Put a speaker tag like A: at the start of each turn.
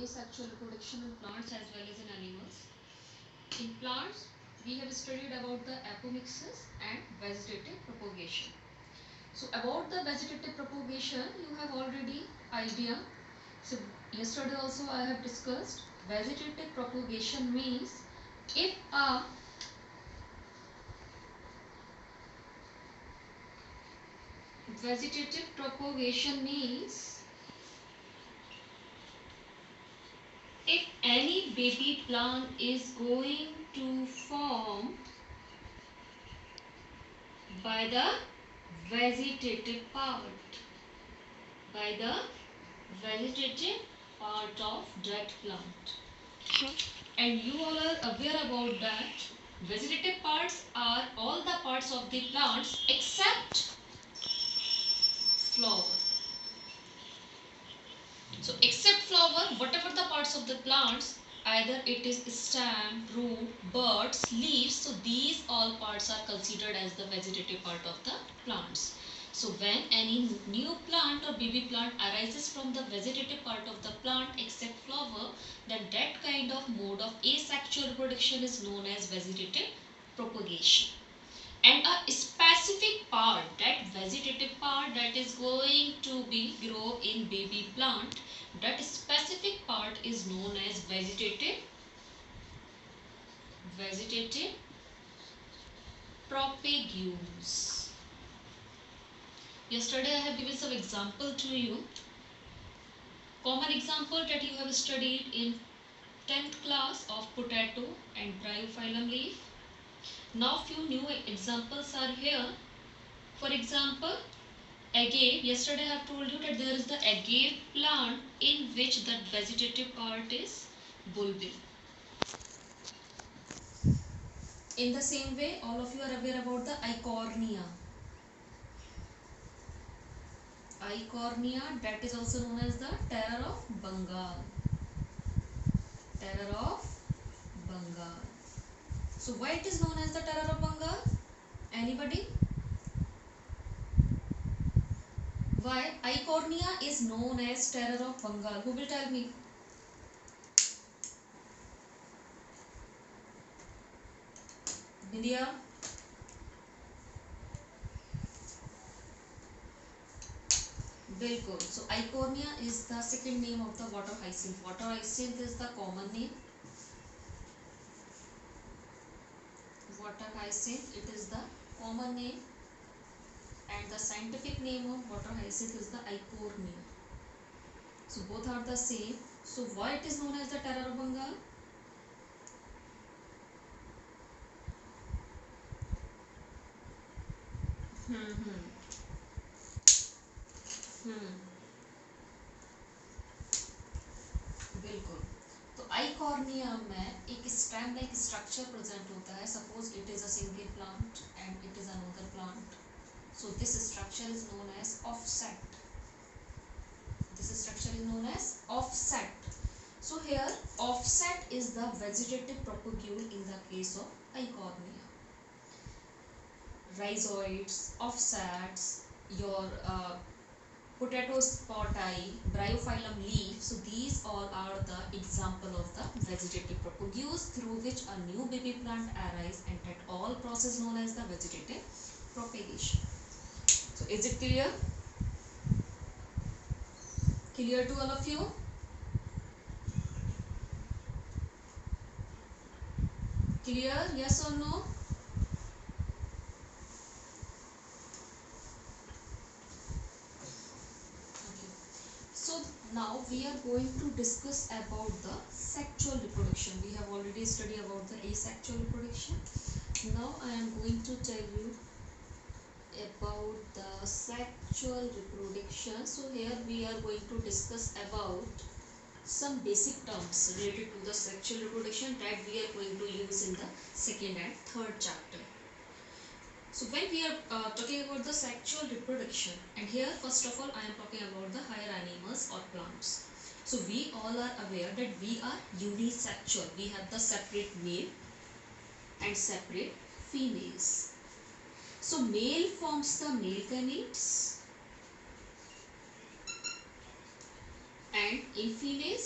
A: asexual reproduction in plants as well as in animals. In plants, we have studied about the apomixis and vegetative propagation. So about the vegetative propagation, you have already idea. So yesterday also I have discussed vegetative propagation means if a vegetative propagation means if any baby plant is going to form by the vegetative part, by the vegetative part of that plant. And you all are aware about that vegetative parts are all the parts of the plants except flower. So except flower, whatever the parts of the plants, either it is stem, root, buds, leaves, so these all parts are considered as the vegetative part of the plants. So when any new plant or baby plant arises from the vegetative part of the plant except flower, then that kind of mode of asexual reproduction is known as vegetative propagation. And a specific part, that vegetative part that is going to be grow in baby plant, that specific part is known as vegetative propagules. Yesterday I have given some example to you. Common example that you have studied in 10th class of potato and bryophyllum leaf. Now few new examples are here. For example, agave. Yesterday I have told you that there is the agave plant in which the vegetative part is bulbil. In the same way, all of you are aware about the eichhornia. Eichhornia, that is also known as the terror of Bengal. Terror of Bengal. So why it is known as the terror of Bengal? Anybody? Why eichhornia is known as terror of Bengal? Who will tell me? India? Bilkul. So eichhornia is the second name of the water hyacinth. Water hyacinth is the common name. Water hyacinth, it is the common name, and the scientific name of water hyacinth is the eichhornia. So both are the same. So why it is known as the terror of Bengal? Hmm. बिल्कुल. तो Eichhornia में एक stem like structure present होता है. Suppose it is a single plant and it is another plant. So this structure is known as offset. This structure is known as offset. So here offset is the vegetative propagule in the case of eichhornia. Rhizoids, offsets, your potato spotei, bryophyllum leaf. So these all are the example of the vegetative propagules through which a new baby plant arise, and that all process known as the vegetative propagation. So is it clear? Clear to all of you? Clear? Yes or no? Okay. So now we are going to discuss about the sexual reproduction. We have already studied about the asexual reproduction. Now I am going to tell you about the sexual reproduction. So here we are going to discuss about some basic terms related to the sexual reproduction that we are going to use in the second and third chapter. So when we are talking about the sexual reproduction, and here first of all I am talking about the higher animals or plants. So we all are aware that we are unisexual. We have the separate male and separate females. So male forms the male gametes and in female